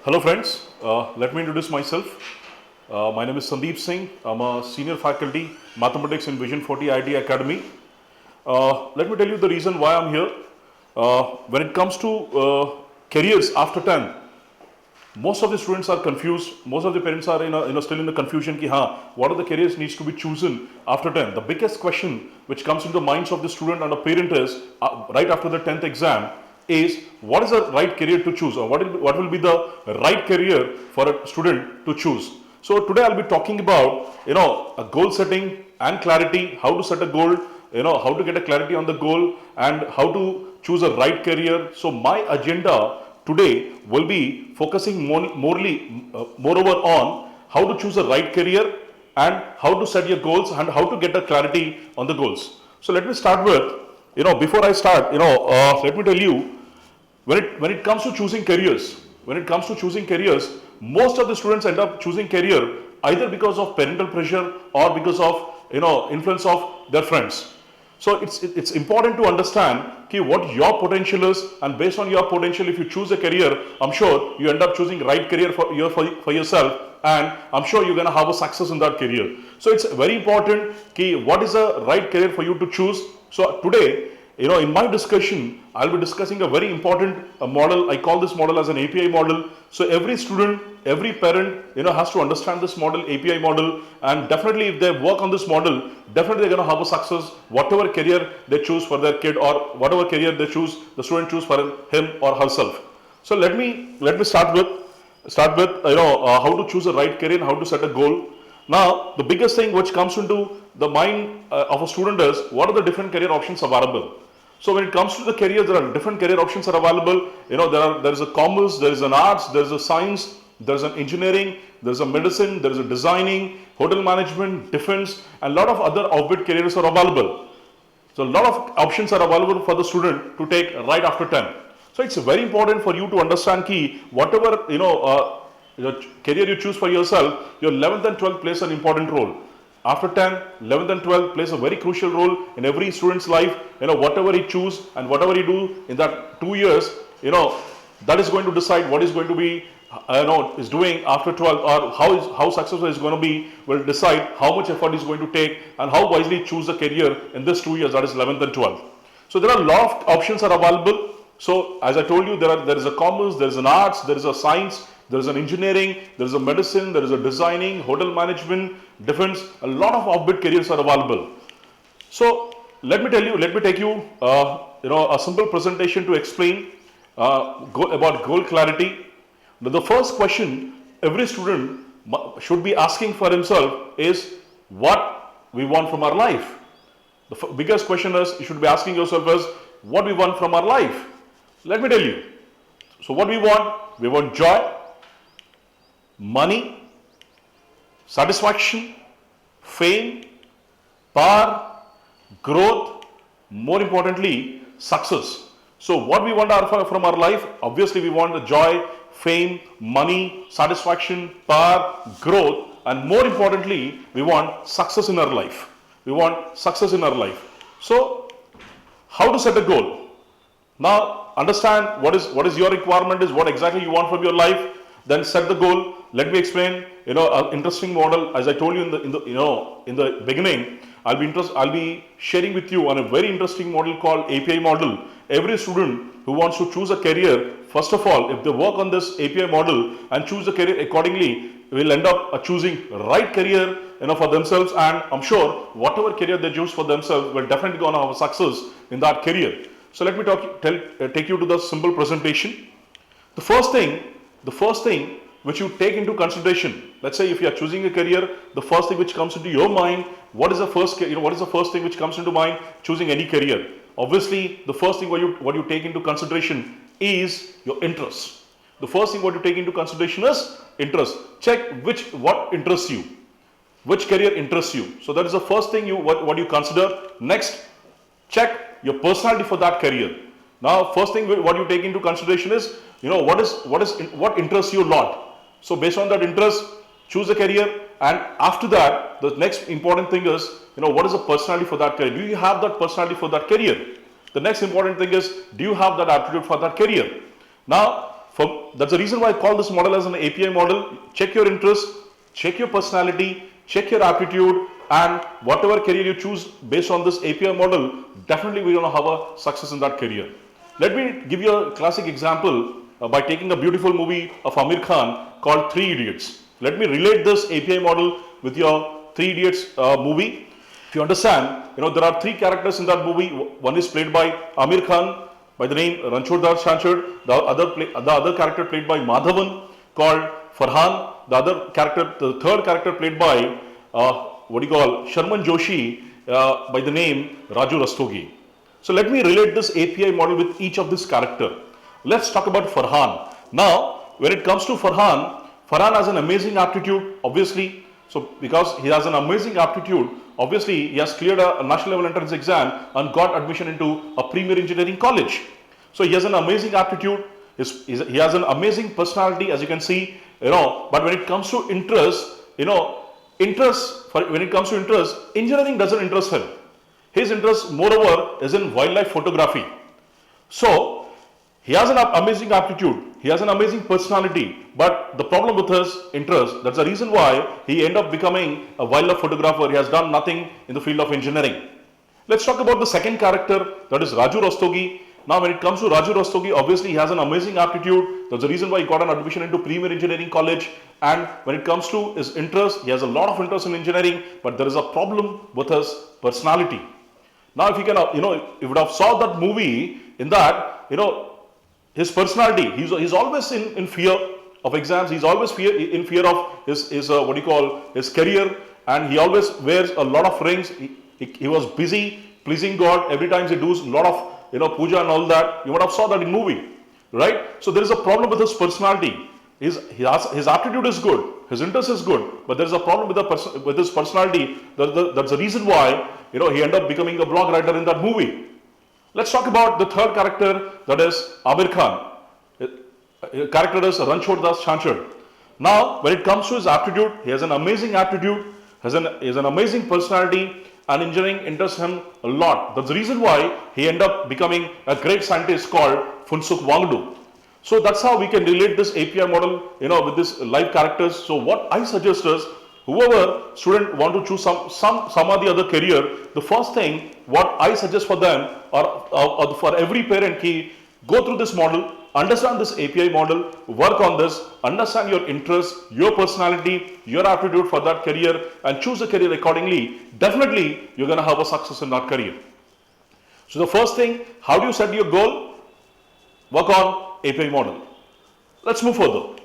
Hello friends, let me introduce myself. My name is Sandeep Singh. I'm a senior faculty mathematics in Vision 40 IT Academy. Let me tell you the reason why I'm here. When it comes to careers after 10, most of the students are confused. Most of the parents are still in the confusion ki what are the careers needs to be chosen after 10. The biggest question which comes into the minds of the student and the parent is right after the 10th exam is what is the right career to choose, or what will be the right career for a student to choose. So today I'll be talking about a goal setting and clarity, how to set a goal, how to get a clarity on the goal and how to choose a right career. So my agenda today will be focusing moreover on how to choose a right career and how to set your goals and how to get a clarity on the goals. So let me start with, before I start, let me tell you, when it comes to choosing careers, most of the students end up choosing career either because of parental pressure or because of influence of their friends. So it's important to understand what your potential is, and based on your potential, if you choose a career, I'm sure you end up choosing right career for yourself, and I'm sure you're going to have a success in that career. So it's very important what is the right career for you to choose. So today, in my discussion, I'll be discussing a very important model. I call this model as an API model. So every student, every parent, has to understand this model, API model, and definitely if they work on this model, definitely they're going to have a success, whatever career they choose for their kid or whatever career they choose, the student choose for him or herself. So let me start with how to choose a right career and how to set a goal. Now, the biggest thing which comes into the mind of a student is what are the different career options available. So when it comes to the career, there are different career options are available. There is a commerce, there is an arts, there is a science, there is an engineering, there is a medicine, there is a designing, hotel management, defense, and a lot of other offbeat careers are available. So a lot of options are available for the student to take right after 10. So it's very important for you to understand whatever your career you choose for yourself, your 11th and 12th plays an important role. After 10, 11th and 12th plays a very crucial role in every student's life. Whatever he choose and whatever he do in that 2 years, that is going to decide what is going to be, is doing after 12, or how successful is going to be, will decide how much effort he's going to take and how wisely choose a career in this 2 years, that is 11th and 12th. So there are a lot of options are available. So as I told you, there is a commerce, there is an arts, there is a science, there is an engineering, there is a medicine, there is a designing, hotel management, defense. A lot of offbeat careers are available. So let me take you, a simple presentation to explain about goal clarity. Now, the first question every student should be asking for himself is what we want from our life. The biggest question is you should be asking yourself is what we want from our life. Let me tell you. So what we want joy, money, satisfaction, fame, power, growth, more importantly, success. So what we want from our life, obviously we want the joy, fame, money, satisfaction, power, growth, and more importantly, we want success in our life. So how to set a goal? Now understand what is your requirement is, what exactly you want from your life. Then set the goal. Let me explain. An interesting model. As I told you in the beginning, I'll be sharing with you on a very interesting model called API model. Every student who wants to choose a career, first of all, if they work on this API model and choose a career accordingly, will end up choosing right career for themselves, and I'm sure whatever career they choose for themselves will definitely gonna have a success in that career. So let me take you to the simple presentation. The first thing which you take into consideration, let's say if you are choosing a career, the first thing which comes into your mind, what is the first thing which comes into mind choosing any career? Obviously, the first thing what you take into consideration is your interest. The first thing what you take into consideration is interest. Check what interests you, which career interests you. So that is the first thing what you consider. Next, check your personality for that career. Now, first thing what you take into consideration is, what interests you a lot. So based on that interest, choose a career, and after that, the next important thing is, what is the personality for that career? Do you have that personality for that career? The next important thing is, do you have that aptitude for that career? Now, That's the reason why I call this model as an API model. Check your interest, check your personality, check your aptitude, and whatever career you choose based on this API model, definitely we're going to have a success in that career. Let me give you a classic example by taking a beautiful movie of Amir Khan called Three Idiots. Let me relate this API model with your Three Idiots movie. If you understand, there are three characters in that movie. One is played by Amir Khan by the name Ranchhod Das Chanchad. The other character played by Madhavan called Farhan. The third character played by Sharman Joshi by the name Raju Rastogi. So let me relate this API model with each of this character. Let's talk about Farhan. Now, when it comes to Farhan has an amazing aptitude, obviously. So because he has an amazing aptitude, obviously he has cleared a national level entrance exam and got admission into a premier engineering college. So he has an amazing aptitude, he has an amazing personality, as you can see, but when it comes to interest, when it comes to interest, engineering doesn't interest him. His interest, moreover, is in wildlife photography. So he has an amazing aptitude, he has an amazing personality, but the problem with his interest, that's the reason why he ended up becoming a wildlife photographer. He has done nothing in the field of engineering. Let's talk about the second character, that is Raju Rastogi. Now when it comes to Raju Rastogi, obviously he has an amazing aptitude. That's the reason why he got an admission into Premier Engineering College. And when it comes to his interest, he has a lot of interest in engineering, but there is a problem with his personality. Now if you can, you would have saw that movie, in that, his personality, he's always in fear of exams, he's always in fear of his career, and he always wears a lot of rings. He was busy pleasing God every time he does a lot of puja and all that. You would have saw that in movie, right? So there is a problem with his personality. His aptitude is good, his interest is good, but there is a problem with his personality. That's the reason why he ended up becoming a blog writer in that movie. Let's talk about the third character, that is Amir Khan. Character is Ranchhod Das Chanchad. Now, when it comes to his aptitude, he has an amazing aptitude, he has an amazing personality, and engineering interests him a lot. That's the reason why he ended up becoming a great scientist called Phunsukh Wangdu. So that's how we can relate this API model, with this live characters. So what I suggest is, whoever student want to choose some of the other career, the first thing what I suggest for them, or for every parent, go through this model, understand this API model, work on this, understand your interest, your personality, your aptitude for that career, and choose a career accordingly. Definitely you're going to have a success in that career. So the first thing, how do you set your goal? Work on API model. Let's move further.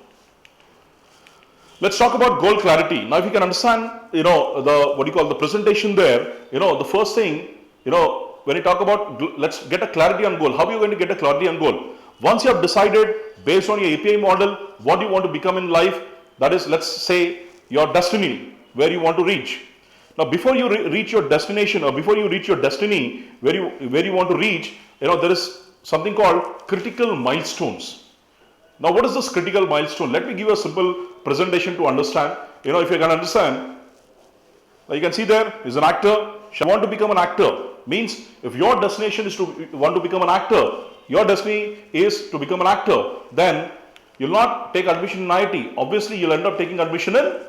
Let's talk about goal clarity. Now, if you can understand, the presentation there, the first thing, when you talk about, let's get a clarity on goal. How are you going to get a clarity on goal? Once you have decided, based on your API model, what you want to become in life, that is, let's say, your destiny, where you want to reach. Now, before you reach your destination, or before you reach your destiny, where you want to reach, there is something called critical milestones. Now, what is this critical milestone? Let me give you a simple presentation to understand. If you can understand, you can see there is an actor. Shall want to become an actor? Means if your destination is to want to become an actor, your destiny is to become an actor, then you'll not take admission in IIT. Obviously, you'll end up taking admission in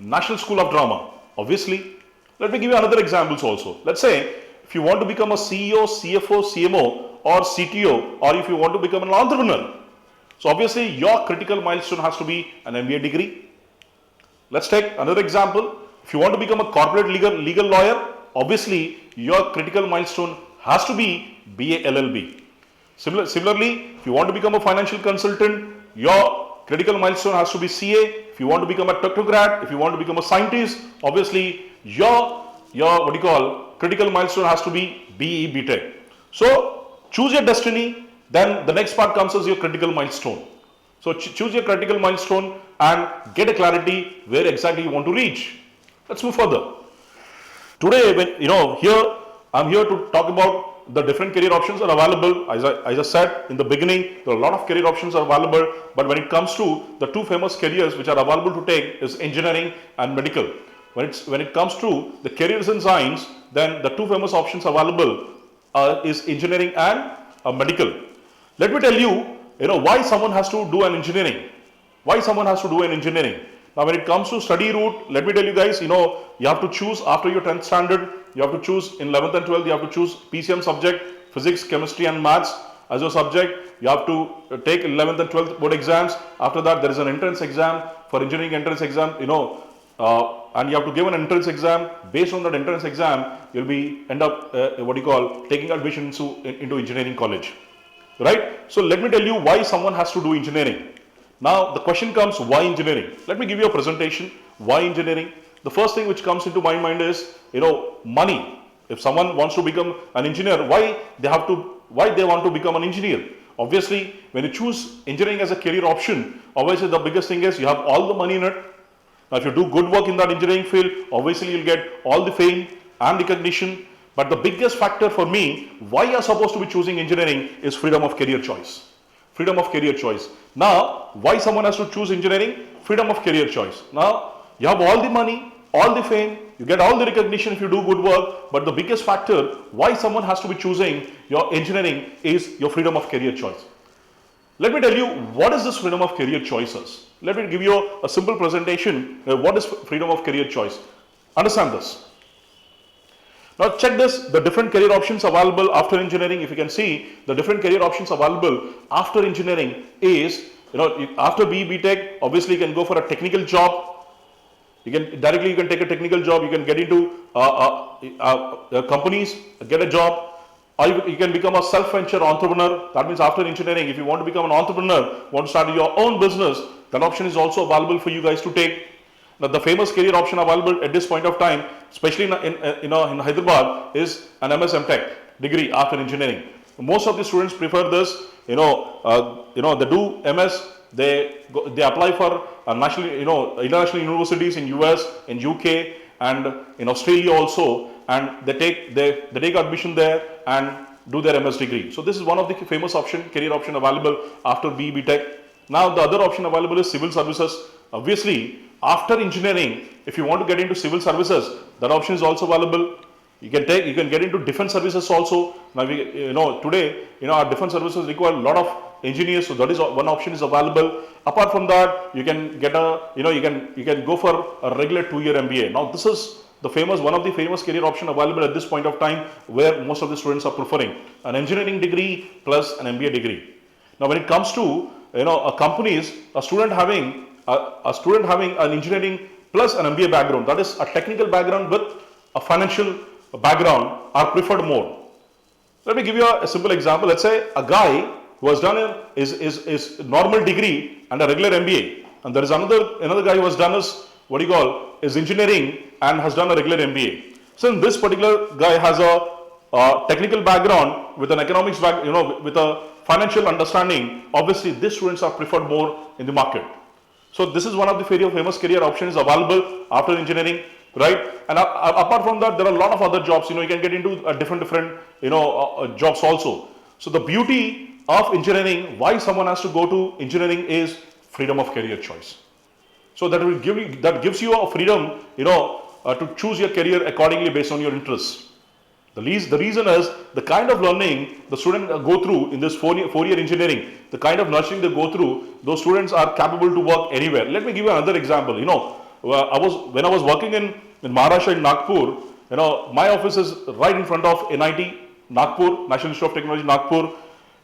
National School of Drama. Obviously. Let me give you another examples also. Let's say if you want to become a CEO, CFO, CMO, or CTO, or if you want to become an entrepreneur. So obviously your critical milestone has to be an MBA degree. Let's take another example. If you want to become a corporate legal lawyer, obviously your critical milestone has to be BA LLB. Similarly, if you want to become a financial consultant, your critical milestone has to be CA. If you want to become a technocrat, if you want to become a scientist, obviously your critical milestone has to be BE BTech. So choose your destiny. Then the next part comes as your critical milestone. So choose your critical milestone and get a clarity where exactly you want to reach. Let's move further. Today, I'm here to talk about the different career options are available. As I just said in the beginning, there are a lot of career options are available. But when it comes to the two famous careers which are available to take is engineering and medical. When it comes to the careers in science, then the two famous options available is engineering and medical. Let me tell you, why someone has to do an engineering. Why someone has to do an engineering. Now when it comes to study route, let me tell you guys, you have to choose after your 10th standard, you have to choose in 11th and 12th, you have to choose PCM subject, physics, chemistry and maths as your subject. You have to take 11th and 12th board exams. After that, there is an entrance exam for engineering entrance exam, and you have to give an entrance exam. Based on that entrance exam, you'll be end up taking admission into engineering college, right? So let me tell you why someone has to do engineering. Now the question comes, why engineering? Let me give you a presentation. Why engineering? The first thing which comes into my mind is, money. If someone wants to become an engineer, why they want to become an engineer? Obviously, when you choose engineering as a career option, obviously the biggest thing is you have all the money in it. Now if you do good work in that engineering field, obviously you'll get all the fame and recognition. But the biggest factor for me, why you're supposed to be choosing engineering, is freedom of career choice. Freedom of career choice. Now, why someone has to choose engineering? Freedom of career choice. Now, you have all the money, all the fame, you get all the recognition if you do good work, but the biggest factor why someone has to be choosing your engineering is your freedom of career choice. Let me tell you what is this freedom of career choices. Let me give you a simple presentation. What is freedom of career choice? Understand this. Now check this, the different career options available after engineering. If you can see, the different career options available after engineering is, after BE Tech, obviously you can go for a technical job. You can take a technical job. You can get into companies, get a job, or you can become a self-venture entrepreneur. That means after engineering, if you want to become an entrepreneur, want to start your own business, that option is also available for you guys to take. Now, the famous career option available at this point of time, especially in Hyderabad, is an MS MTech degree after engineering. Most of the students prefer this. They do MS. They apply for international universities in US, in UK, and in Australia also, and they take admission there and do their MS degree. So this is one of the famous career option available after BE Tech. Now the other option available is civil services. Obviously, after engineering, if you want to get into civil services, that option is also available. You can get into defense services also. Now today, our defense services require a lot of engineers, so that is one option is available. Apart from that, you can get you can go for a regular 2-year MBA. Now this is one of the famous career option available at this point of time, where most of the students are preferring an engineering degree plus an MBA degree. Now when it comes to a student having an engineering plus an MBA background, that is a technical background with a financial background, are preferred more. Let me give you a simple example. Let's say a guy who has done is normal degree and a regular MBA, and there is another guy who has done is engineering and has done a regular MBA. So this particular guy has a technical background with an economics with a financial understanding. Obviously, these students are preferred more in the market. So this is one of the very famous career options available after engineering, right? And apart from that, there are a lot of other jobs. You can get into different jobs also. So the beauty of engineering, why someone has to go to engineering, is freedom of career choice. So that gives you a freedom, to choose your career accordingly based on your interests. The reason is the kind of learning the student go through in this four-year engineering, the kind of nurturing they go through, those students are capable to work anywhere. Let me give you another example. When I was working in Maharashtra, in Nagpur, my office is right in front of NIT, Nagpur, National Institute of Technology, Nagpur.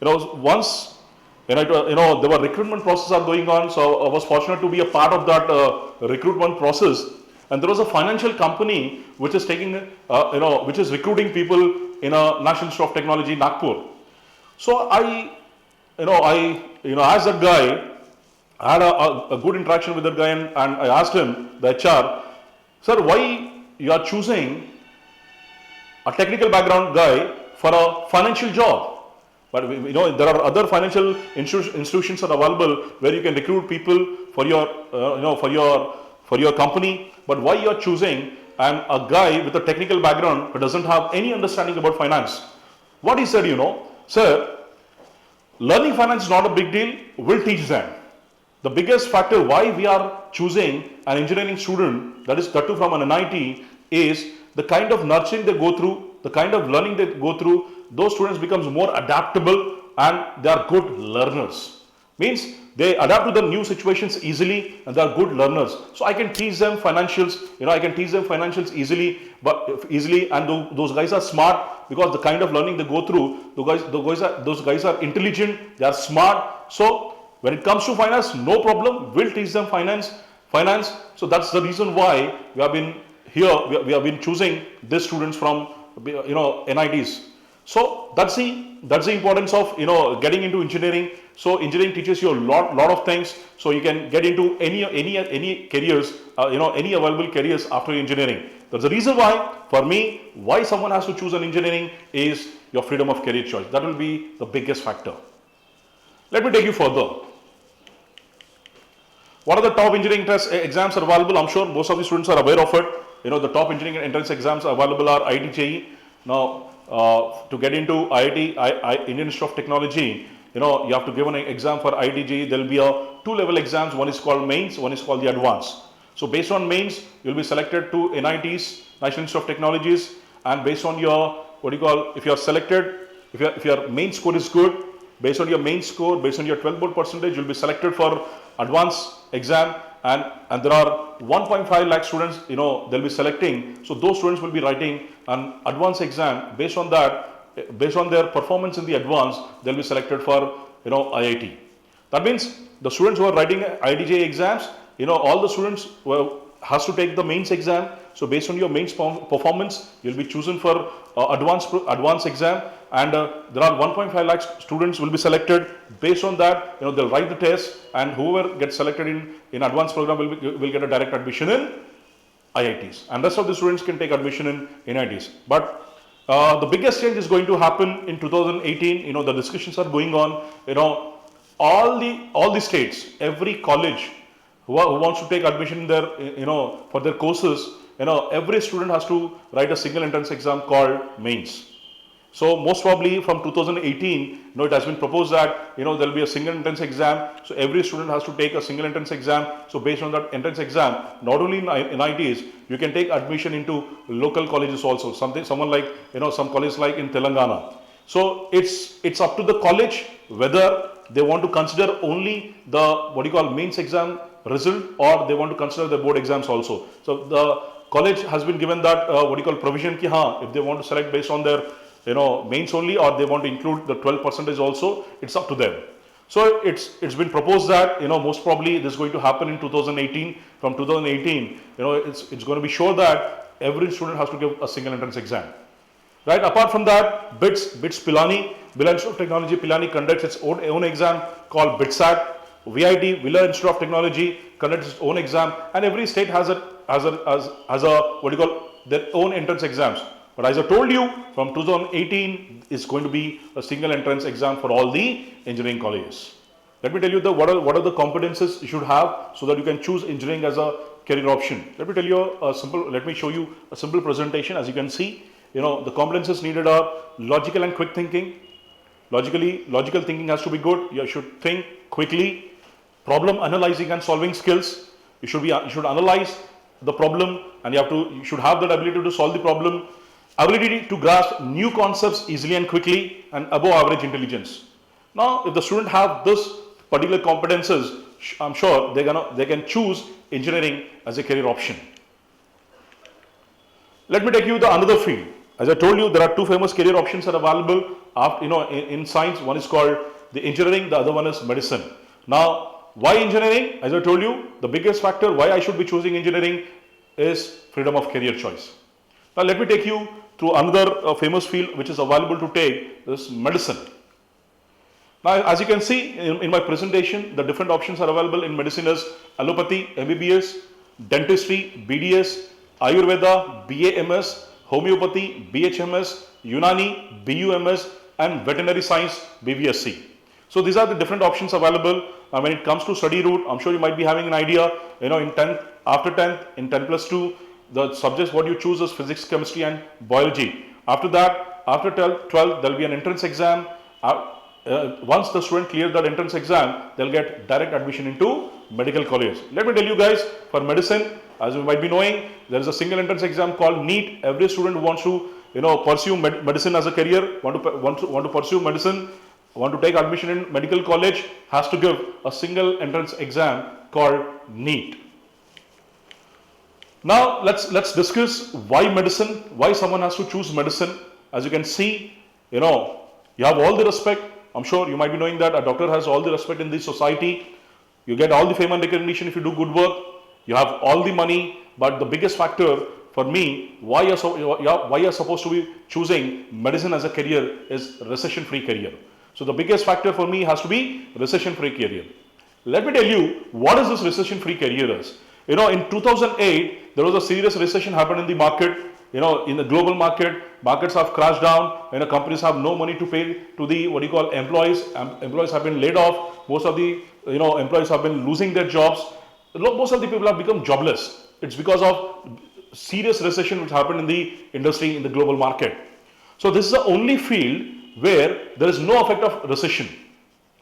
Once, there were recruitment processes are going on, so I was fortunate to be a part of that recruitment process. And there was a financial company which is which is recruiting people in a National Institute of Technology, Nagpur. So I asked that guy, I had a good interaction with that guy, and I asked him, the HR, sir, why you are choosing a technical background guy for a financial job? But there are other financial institutions are available where you can recruit people for your for your company. But why you are choosing a guy with a technical background who doesn't have any understanding about finance? What he said, sir, learning finance is not a big deal. We'll teach them. The biggest factor why we are choosing an engineering student, that too from an NIT, is the kind of nurturing they go through, the kind of learning they go through. Those students becomes more adaptable and they are good learners. Means they adapt to the new situations easily and they are good learners. So I can teach them financials, I can teach them financials easily, and those guys are smart because the kind of learning they go through, those guys are intelligent, they are smart. So when it comes to finance, no problem, we'll teach them finance. So that's the reason why we have been here, we have been choosing these students from NITs. So that's the importance of getting into engineering. So engineering teaches you a lot of things. So you can get into any careers, any available careers after engineering. That's the reason why, for me, why someone has to choose an engineering is your freedom of career choice. That will be the biggest factor. Let me take you further. What are the top engineering exams are available? I'm sure most of the students are aware of it. The top engineering entrance exams available are IIT JEE. Now, to get into IIT, Indian Institute of Technology, you have to give an exam for IIT JEE. There will be a 2-level exams. One is called mains, one is called the advanced. So based on mains, you'll be selected to NITs, National Institute of Technologies, and based on your, if you are selected, if your main score is good, based on your main score, based on your 12 board percentage, you'll be selected for advanced exam, and there are 1.5 lakh students, they'll be selecting. So those students will be writing an advanced exam. Based on that, based on their performance in the advanced, they'll be selected for, IIT. That means the students who are writing IIT JEE exams, all the students has to take the mains exam. So based on your mains performance, you'll be chosen for advanced exam, and there are 1.5 lakh students will be selected. Based on that, they'll write the test, and whoever gets selected in advanced program will get a direct admission in IITs, and rest of the students can take admission in NITs. But the biggest change is going to happen in 2018. The discussions are going on. All the states, every college who wants to take admission in their, for their courses, every student has to write a single entrance exam called mains. So most probably from 2018, it has been proposed that there will be a single entrance exam. So every student has to take a single entrance exam. So based on that entrance exam, not only in IITs, you can take admission into local colleges also. Someone like some college like in Telangana. So it's up to the college whether they want to consider only the mains exam result, or they want to consider the board exams also. So the college has been given that provision ki if they want to select based on their mains only, or they want to include the 12% also, it's up to them. So it's been proposed that most probably this is going to happen in 2018. From 2018, it's going to be sure that every student has to give a single entrance exam. Right. Apart from that, BITS Pilani, Birla Institute of Technology Pilani conducts its own exam called BITSAT. VIT, Birla Institute of Technology, conducts its own exam, and every state has their own entrance exams. But as I told you, from 2018 is going to be a single entrance exam for all the engineering colleges. Let me tell you what are the competences you should have so that you can choose engineering as a career option. Let me show you a simple presentation. As you can see, the competences needed are logical and quick thinking. Logical thinking has to be good. You should think quickly. Problem analyzing and solving skills. You should analyze the problem, and you should have that ability to solve the problem. Ability to grasp new concepts easily and quickly, and above average intelligence. Now, if the student have this particular competences, I'm sure they can choose engineering as a career option. Let me take you to another field. As I told you, there are two famous career options that are available. In science, one is called the engineering, the other one is medicine. Now, why engineering? As I told you, the biggest factor why I should be choosing engineering is freedom of career choice. Now, let me take you to another famous field which is available to take, this medicine. Now, as you can see in my presentation, the different options are available in medicine is allopathy, MBBS, dentistry, BDS, Ayurveda, BAMS, homeopathy, BHMS, Unani, BUMS, and veterinary science, BVSC. So these are the different options available. When it comes to study route, I'm sure you might be having an idea, in 10th, after 10th, in 10 plus 2, the subjects what you choose is physics, chemistry, and biology. After that, after 12, there will be an entrance exam. Once the student clears that entrance exam, they'll get direct admission into medical college. Let me tell you guys, for medicine, as you might be knowing, there is a single entrance exam called NEET. Every student who wants to pursue medicine as a career, want to pursue medicine, want to take admission in medical college has to give a single entrance exam called NEET. Now let's discuss why medicine, why someone has to choose medicine. As you can see, you have all the respect. I'm sure you might be knowing that a doctor has all the respect in the society. You get all the fame and recognition if you do good work. You have all the money, but the biggest factor for me, why you're supposed to be choosing medicine as a career is recession-free career. So the biggest factor for me has to be recession-free career. Let me tell you what is this recession-free career is. In 2008, there was a serious recession happened in the market. In the global market, markets have crashed down. Companies have no money to pay to the employees. Employees have been laid off. Most of the employees have been losing their jobs. Most of the people have become jobless. It's because of serious recession which happened in the industry, in the global market. So this is the only field where there is no effect of recession.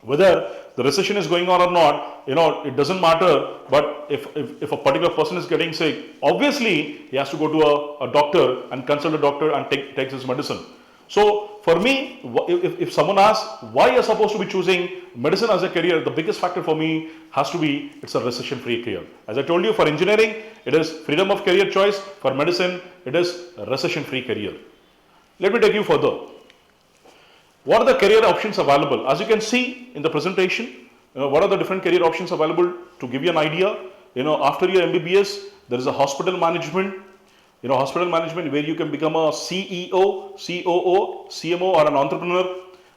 Whether the recession is going on or not, it doesn't matter. But if a particular person is getting sick, obviously he has to go to a doctor and consult a doctor and takes his medicine. So for me, if someone asks why you're supposed to be choosing medicine as a career, the biggest factor for me has to be it's a recession-free career. As I told you, for engineering, it is freedom of career choice. For medicine, it is a recession-free career. Let me take you further. What are the career options available? As you can see in the presentation, what are the different career options available? To give you an idea, after your MBBS, there is a hospital management. Hospital management where you can become a CEO, COO, CMO or an entrepreneur.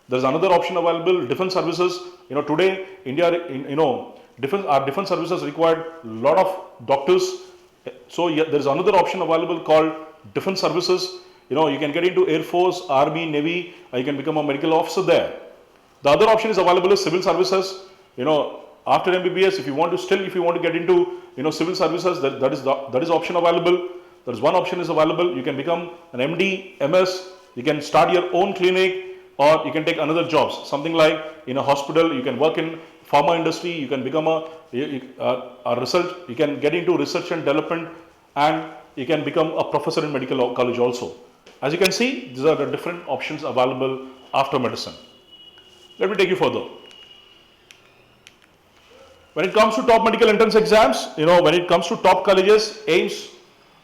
There is another option available, defense services. Today, India, defense services required a lot of doctors. So there is another option available called defense services. You can get into Air Force, Army, Navy, you can become a medical officer there. The other option is available is civil services. After MBBS, if you want to get into, civil services, that is option available. There is one option is available. You can become an MD, MS, you can start your own clinic, or you can take another jobs. Something like in a hospital, you can work in pharma industry, you can become a research, you can get into research and development, and you can become a professor in medical college also. As you can see, these are the different options available after medicine. Let me take you further. When it comes to top medical entrance exams, when it comes to top colleges, AIIMS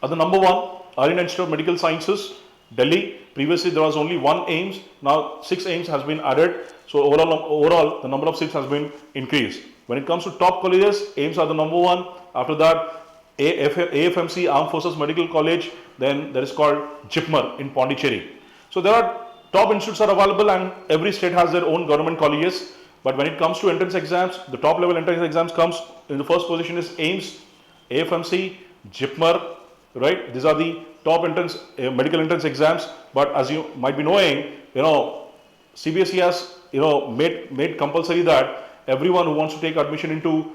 are the number one, Indian Institute of Medical Sciences, Delhi. Previously there was only one AIIMS, now 6 AIIMS has been added. So overall the number of seats has been increased. When it comes to top colleges, AIIMS are the number one. After that, AFMC, Armed Forces Medical College, then there is called JIPMER in Pondicherry. So there are top institutes are available and every state has their own government colleges. But when it comes to entrance exams, the top level entrance exams comes in the first position is AIIMS, AFMC, JIPMER, right? These are the top entrance medical entrance exams. But as you might be knowing, CBSE has made compulsory that everyone who wants to take admission into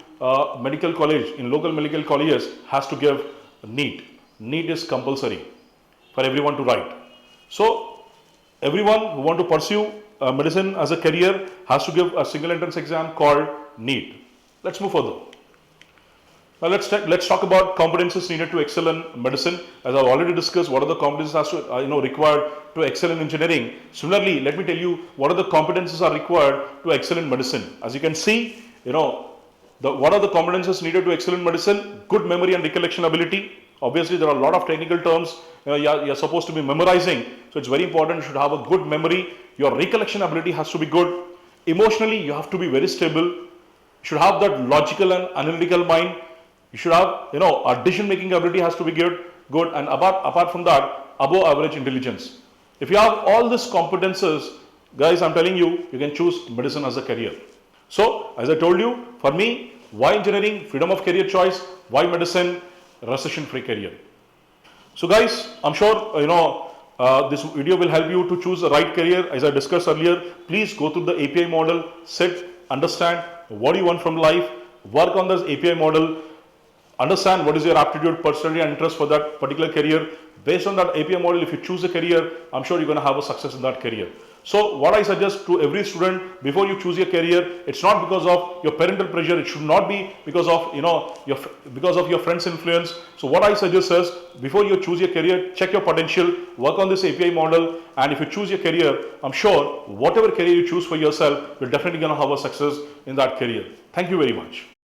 medical college, in local medical colleges, has to give NEET. NEET is compulsory for everyone to write. So everyone who want to pursue medicine as a career has to give a single entrance exam called NEET. Let's move further. Now let's talk about competencies needed to excel in medicine. As I've already discussed, what are the competencies required to excel in engineering. Similarly, let me tell you what are the competencies are required to excel in medicine. As you can see, what are the competencies needed to excel in medicine? Good memory and recollection ability. Obviously, there are a lot of technical terms you're supposed to be memorizing. So it's very important. You should have a good memory. Your recollection ability has to be good. Emotionally, you have to be very stable. You should have that logical and analytical mind. You should have, our decision-making ability has to be good. And apart from that, above average intelligence. If you have all these competences, guys, I'm telling you, you can choose medicine as a career. So, as I told you, for me, why engineering? Freedom of career choice. Why medicine? Recession-free career. So, guys, I'm sure, this video will help you to choose the right career. As I discussed earlier, please go through the API model, sit, understand what you want from life, work on this API model, understand what is your aptitude, personality and interest for that particular career. Based on that API model, if you choose a career, I'm sure you're going to have a success in that career. So what I suggest to every student before you choose your career, it's not because of your parental pressure. It should not be because of because of your friends' influence. So what I suggest is before you choose your career, check your potential, work on this API model, and if you choose your career, I'm sure whatever career you choose for yourself, you're definitely going to have a success in that career. Thank you very much.